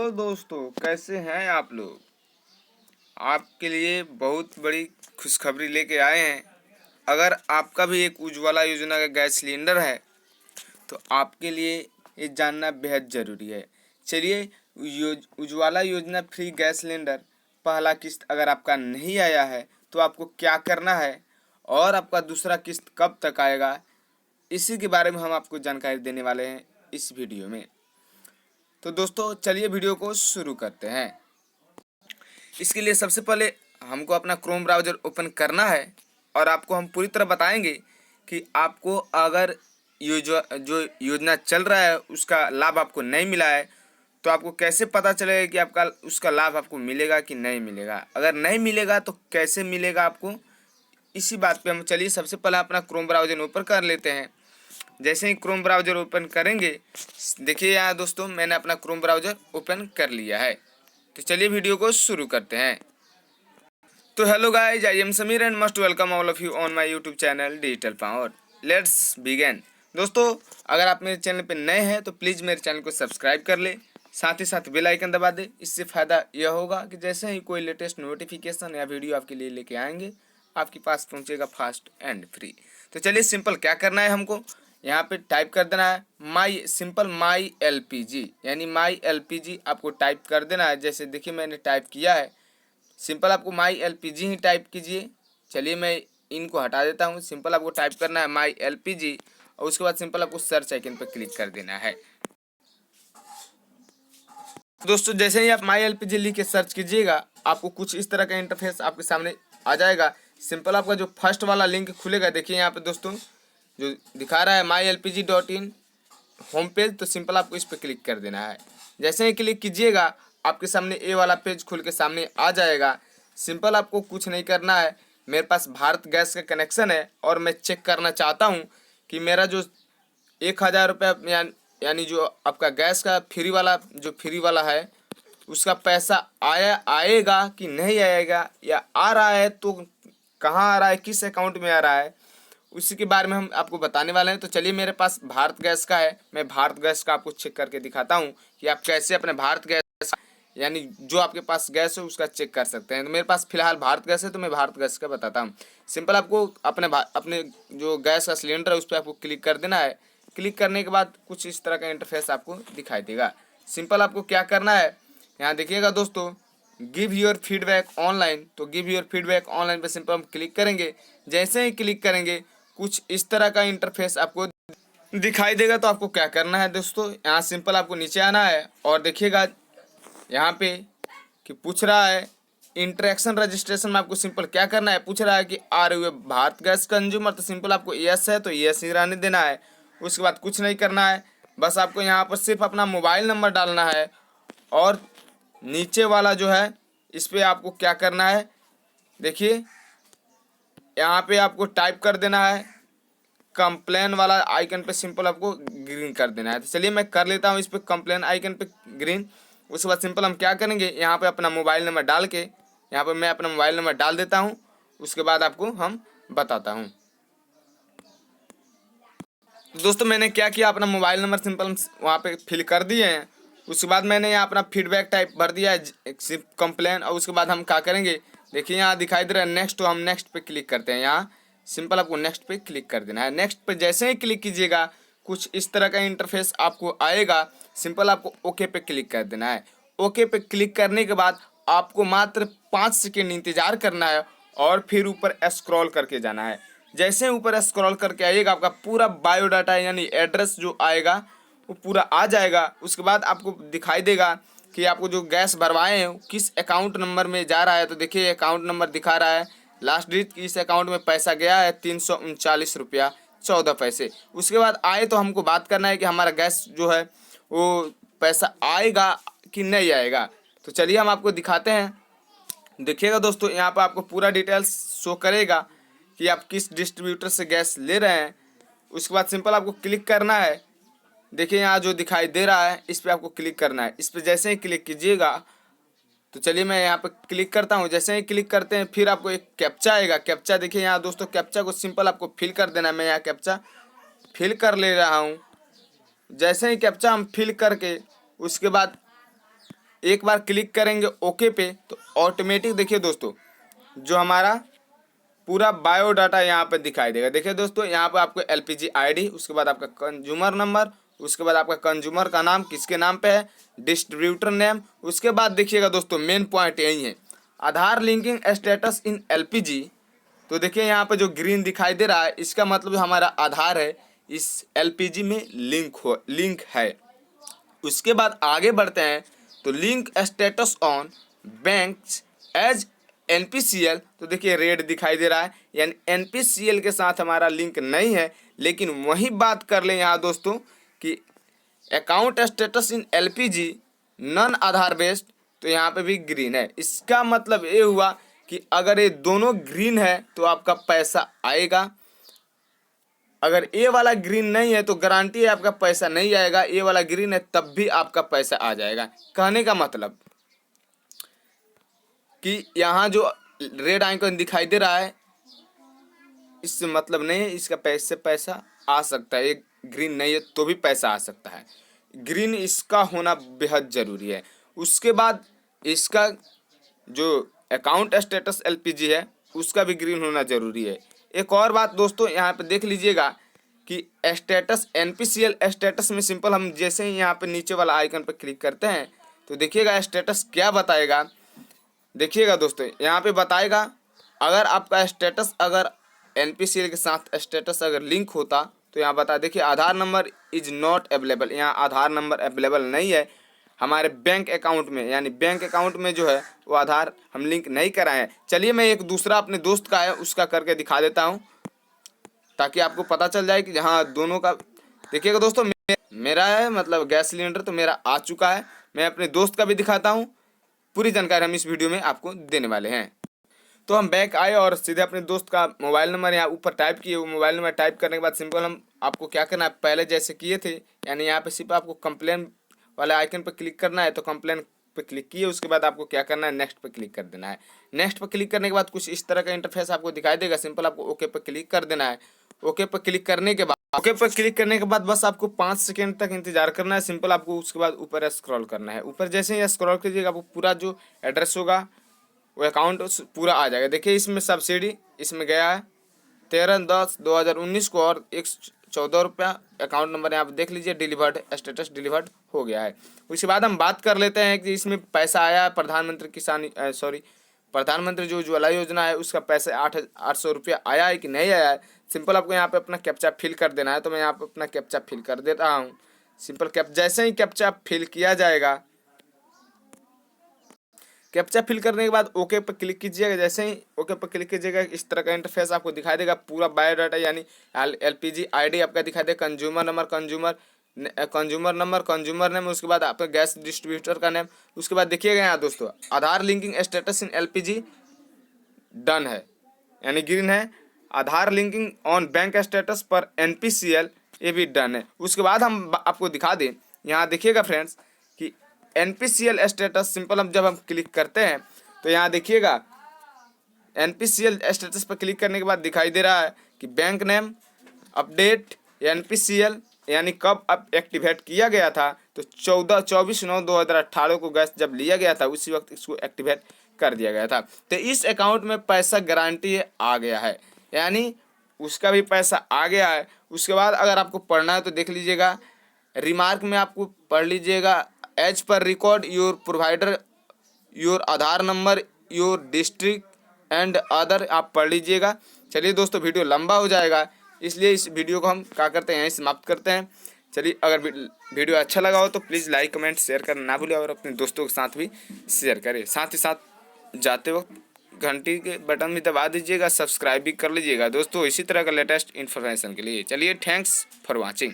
Hello दोस्तों, कैसे हैं आप लोग। आपके लिए बहुत बड़ी खुशखबरी लेके आए हैं। अगर आपका भी एक उज्ज्वला योजना का गैस सिलेंडर है तो आपके लिए ये जानना बेहद ज़रूरी है। चलिए, उज्ज्वला योजना फ्री गैस सिलेंडर पहला किस्त अगर आपका नहीं आया है तो आपको क्या करना है और आपका दूसरा किस्त कब तक आएगा, इसी के बारे में हम आपको जानकारी देने वाले हैं इस वीडियो में। तो दोस्तों चलिए वीडियो को शुरू करते हैं। इसके लिए सबसे पहले हमको अपना क्रोम ब्राउज़र ओपन करना है और आपको हम पूरी तरह बताएंगे कि आपको अगर जो योजना चल रहा है उसका लाभ आपको नहीं मिला है तो आपको कैसे पता चलेगा कि आपका उसका लाभ आपको मिलेगा कि नहीं मिलेगा। अगर नहीं मिलेगा तो कैसे मिलेगा आपको, इसी बात पे हम चलिए सबसे पहले अपना क्रोम ब्राउज़र ओपन कर लेते हैं। जैसे ही क्रोम ब्राउज़र ओपन करेंगे, देखिए यहाँ दोस्तों मैंने अपना क्रोम ब्राउज़र ओपन कर लिया है। तो चलिए वीडियो को शुरू करते हैं। तो hello guys, I am Sameer and must welcome all of you on my YouTube channel digital power. Let's begin. दोस्तों अगर आप मेरे चैनल पे नए हैं तो प्लीज़ मेरे चैनल को सब्सक्राइब कर ले, साथ ही साथ बेल आइकन दबा दे। इससे फ़ायदा यह होगा कि जैसे ही कोई लेटेस्ट नोटिफिकेशन या वीडियो आपके लिए लेके आएंगे आपके पास पहुंचेगा फास्ट एंड फ्री। तो चलिए सिंपल क्या करना है, हमको यहाँ पे टाइप कर देना है माई LPG, यानी माई LPG आपको टाइप कर देना है। जैसे देखिए मैंने टाइप किया है, सिंपल आपको माई LPG ही टाइप कीजिए। चलिए मैं इनको हटा देता हूँ। सिंपल आपको टाइप करना है माई LPG और उसके बाद सिंपल आपको सर्च आइकन पर क्लिक कर देना है। दोस्तों जैसे ही आप माई LPG लिख के सर्च कीजिएगा आपको कुछ इस तरह का इंटरफेस आपके सामने आ जाएगा। सिंपल आपका जो फर्स्ट वाला लिंक खुलेगा, देखिए यहाँ पे दोस्तों जो दिखा रहा है mylpg.in होम पेज, तो सिंपल आपको इस पर क्लिक कर देना है। जैसे ही क्लिक कीजिएगा आपके सामने ए वाला पेज खुल के सामने आ जाएगा। सिंपल आपको कुछ नहीं करना है। मेरे पास भारत गैस का कनेक्शन है और मैं चेक करना चाहता हूँ कि मेरा जो 1000 रुपये यानी जो आपका गैस का फ्री वाला है उसका पैसा आएगा कि नहीं आएगा, या आ रहा है तो कहाँ आ रहा है, किस अकाउंट में आ रहा है, उसी के बारे में हम आपको बताने वाले हैं। तो चलिए मेरे पास भारत गैस का है, मैं भारत गैस का आपको चेक करके दिखाता हूँ कि आप कैसे अपने भारत गैस यानी जो आपके पास गैस है उसका चेक कर सकते हैं। तो मेरे पास फिलहाल भारत गैस है तो मैं भारत गैस का बताता हूँ। सिंपल आपको अपने जो गैस का सिलेंडर है उस पर आपको क्लिक कर देना है। क्लिक करने के बाद कुछ इस तरह का इंटरफेस आपको दिखाई देगा। सिंपल आपको क्या करना है, यहाँ देखिएगा दोस्तों गिव योर फीडबैक ऑनलाइन, तो गिव योर फीडबैक ऑनलाइन पे सिंपल हम क्लिक करेंगे। जैसे ही क्लिक करेंगे कुछ इस तरह का इंटरफेस आपको दिखाई देगा। तो आपको क्या करना है दोस्तों, यहाँ सिंपल आपको नीचे आना है और देखिएगा यहाँ पे कि पूछ रहा है इंटरेक्शन रजिस्ट्रेशन में आपको सिंपल क्या करना है, पूछ रहा है कि are you Bharat gas consumer, तो सिंपल आपको यस है तो यस ही रहने देना है। उसके बाद कुछ नहीं करना है, बस आपको यहाँ पर सिर्फ अपना मोबाइल नंबर डालना है और नीचे वाला जो है इस पर आपको क्या करना है, देखिए यहाँ पे आपको टाइप कर देना है कंप्लेन वाला आइकन पे, सिंपल आपको ग्रीन कर देना है। तो चलिए मैं कर लेता हूँ इस पर कंप्लेन आइकन पे ग्रीन। उसके बाद सिंपल हम क्या करेंगे, यहाँ पे अपना मोबाइल नंबर डाल के यहाँ पे मैं अपना मोबाइल नंबर डाल देता हूँ। उसके बाद आपको हम बताता हूँ। दोस्तों मैंने क्या किया, अपना मोबाइल नंबर सिंपल वहाँ पे फिल कर दिए हैं। उसके बाद मैंने यहाँ अपना फीडबैक टाइप भर दिया है सिर्फ कंप्लेन, और उसके बाद हम क्या करेंगे, देखिए यहाँ दिखाई दे रहा है नेक्स्ट, तो हम नेक्स्ट पे क्लिक करते हैं। यहाँ सिंपल आपको नेक्स्ट पे क्लिक कर देना है। नेक्स्ट पे जैसे ही क्लिक कीजिएगा कुछ इस तरह का इंटरफेस आपको आएगा। सिंपल आपको ओके पे क्लिक कर देना है। ओके पे क्लिक करने के बाद आपको मात्र 5 सेकेंड इंतज़ार करना है और फिर ऊपर स्क्रॉल करके जाना है। जैसे ऊपर स्क्रॉल करके आइएगा आपका पूरा बायोडाटा यानी एड्रेस जो आएगा वो पूरा आ जाएगा। उसके बाद आपको दिखाई देगा कि आपको जो गैस भरवाए हैं किस अकाउंट नंबर में जा रहा है। तो देखिए अकाउंट नंबर दिखा रहा है, लास्ट डिजिट इस अकाउंट में पैसा गया है 339 रुपया 14 पैसे। उसके बाद आए तो हमको बात करना है कि हमारा गैस जो है वो पैसा आएगा कि नहीं आएगा। तो चलिए हम आपको दिखाते हैं। देखिएगा दोस्तों यहाँ पर आपको पूरा डिटेल्स शो करेगा कि आप किस डिस्ट्रीब्यूटर से गैस ले रहे हैं। उसके बाद सिंपल आपको क्लिक करना है। देखिए यहाँ जो दिखाई दे रहा है इस पर आपको क्लिक करना है। इस पर जैसे ही क्लिक कीजिएगा तो चलिए मैं यहाँ पर क्लिक करता हूँ। जैसे ही क्लिक करते हैं फिर आपको एक कैप्चा आएगा। कैप्चा देखिए यहाँ दोस्तों, कैप्चा को सिंपल आपको फिल कर देना है। मैं यहाँ कैप्चा फिल कर ले रहा हूँ। जैसे ही कैप्चा हम फिल करके उसके बाद एक बार क्लिक करेंगे ओके पे तो ऑटोमेटिक देखिए दोस्तों जो हमारा पूरा बायोडाटा यहाँ पे दिखाई देगा। देखिए दोस्तों यहाँ पे आपको एलपीजी आईडी, उसके बाद आपका कंज्यूमर नंबर, उसके बाद आपका कंज्यूमर का नाम किसके नाम पे है, डिस्ट्रीब्यूटर नेम, उसके बाद देखिएगा दोस्तों मेन पॉइंट यही है Aadhaar linking status in LPG. तो देखिए यहाँ पे जो ग्रीन दिखाई दे रहा है इसका मतलब हमारा आधार है इस एलपीजी में लिंक है। उसके बाद आगे बढ़ते हैं तो link status on banks as NPCL. तो देखिए रेड दिखाई दे रहा है यानी एनपीसीएल के साथ हमारा लिंक नहीं है। लेकिन वही बात कर लें यहाँ दोस्तों कि account status in LPG non Aadhaar based, तो यहाँ पे भी ग्रीन है। इसका मतलब ये हुआ कि अगर ये दोनों ग्रीन है तो आपका पैसा आएगा, अगर ए वाला ग्रीन नहीं है तो गारंटी है आपका पैसा नहीं आएगा, ए वाला ग्रीन है तब भी आपका पैसा आ जाएगा। कहने का मतलब कि यहाँ जो रेड आइकन दिखाई दे रहा है इससे मतलब नहीं है इसका पैसा आ सकता है, एक ग्रीन नहीं है तो भी पैसा आ सकता है। ग्रीन इसका होना बेहद ज़रूरी है। उसके बाद इसका जो अकाउंट स्टेटस एलपीजी है उसका भी ग्रीन होना ज़रूरी है। एक और बात दोस्तों यहाँ पे देख लीजिएगा कि स्टेटस एनपीसीएल स्टेटस में सिंपल हम जैसे ही यहाँ पे नीचे वाला आइकन पर क्लिक करते हैं तो देखिएगा स्टेटस क्या बताएगा। देखिएगा दोस्तों यहाँ पे बताएगा अगर आपका स्टेटस अगर एनपीसीएल के साथ स्टेटस अगर लिंक होता तो यहाँ बता देखिए आधार नंबर इज नॉट अवेलेबल, यहाँ आधार नंबर अवेलेबल नहीं है हमारे बैंक अकाउंट में, यानी बैंक अकाउंट में जो है वो आधार हम लिंक नहीं कराए हैं। चलिए मैं एक दूसरा अपने दोस्त का है उसका करके दिखा देता हूँ ताकि आपको पता चल जाए कि हाँ दोनों का। देखिएगा दोस्तों मेरा है मतलब गैस सिलेंडर तो मेरा आ चुका है। मैं अपने दोस्त का भी दिखाता हूँ, पूरी जानकारी हम इस वीडियो में आपको देने वाले हैं। तो हम बैक आए और सीधे अपने दोस्त का मोबाइल नंबर यहाँ ऊपर टाइप किए। वो मोबाइल नंबर टाइप करने के बाद सिंपल हम आपको क्या करना है पहले जैसे किए थे, यानी यहाँ पे सिर्फ आपको कंप्लेन वाले आइकन पर क्लिक करना है। तो कंप्लेन पे क्लिक किए उसके बाद आपको क्या करना है नेक्स्ट पे क्लिक कर देना है। नेक्स्ट पे क्लिक करने के बाद कुछ इस तरह का इंटरफेस आपको दिखाई देगा। सिंपल आपको ओके पे क्लिक कर देना है। ओके पे क्लिक करने के बाद बस आपको 5 सेकेंड तक इंतजार करना है। सिंपल आपको उसके बाद ऊपर स्क्रॉल करना है। ऊपर जैसे ही स्क्रॉल कीजिएगा आपको पूरा जो एड्रेस होगा वो अकाउंट पूरा आ जाएगा। देखिए इसमें सब्सिडी इसमें गया है 13/10/2019 को और 114 रुपया। अकाउंट नंबर यहाँ पे देख लीजिए, डिलीवर्ड स्टेटस डिलीवर्ड हो गया है। उसके बाद हम बात कर लेते हैं कि इसमें पैसा आया है प्रधानमंत्री जो उज्ज्वला योजना है उसका पैसा 800 रुपया आया है कि नहीं आया है। सिंपल आपको यहाँ पे अपना कैप्चा फिल कर देना है। तो मैं यहाँ पे अपना कैप्चा फिल कर देता हूँ। सिंपल जैसे ही कैप्चा फिल किया जाएगा, कैप्चा फिल करने के बाद ओके पर क्लिक कीजिएगा। जैसे ही ओके पर क्लिक कीजिएगा इस तरह का इंटरफेस आपको दिखाई देगा। पूरा बायोडाटा यानी एलपीजी आईडी आपका दिखाई देगा, कंज्यूमर नंबर कंज्यूमर नेम, उसके बाद आपका गैस डिस्ट्रीब्यूटर का नेम। उसके बाद देखिएगा यहाँ दोस्तों Aadhaar linking status in LPG done है यानी ग्रीन है। Aadhaar linking on bank status पर एनपीसीएल ये भी डन है। उसके बाद हम आपको दिखा दें यहाँ देखिएगा फ्रेंड्स कि एनपीसीएल स्टेटस सिंपल हम जब हम क्लिक करते हैं तो यहाँ देखिएगा एनपीसीएल स्टेटस पर क्लिक करने के बाद दिखाई दे रहा है कि बैंक नेम अपडेट एनपीसीएल यानी कब अब एक्टिवेट किया गया था तो 24/9/2018 को गैस जब लिया गया था उसी वक्त इसको एक्टिवेट कर दिया गया था। तो इस अकाउंट में पैसा गारंटी आ गया है यानी उसका भी पैसा आ गया है। उसके बाद अगर आपको पढ़ना है तो देख लीजिएगा, रिमार्क में आपको पढ़ लीजिएगा as per record your provider your Aadhaar number your district and other आप पढ़ लीजिएगा। चलिए दोस्तों वीडियो लंबा हो जाएगा इसलिए इस वीडियो को हम क्या करते हैं यहीं समाप्त करते हैं। चलिए अगर वीडियो अच्छा लगा हो तो प्लीज़ लाइक कमेंट शेयर करना ना भूलें और अपने दोस्तों के साथ भी शेयर करें। साथ ही साथ जाते वक्त घंटी के बटन भी दबा दीजिएगा, सब्सक्राइब भी कर लीजिएगा दोस्तों इसी तरह का लेटेस्ट इन्फॉर्मेशन के लिए। चलिए थैंक्स फॉर वॉचिंग।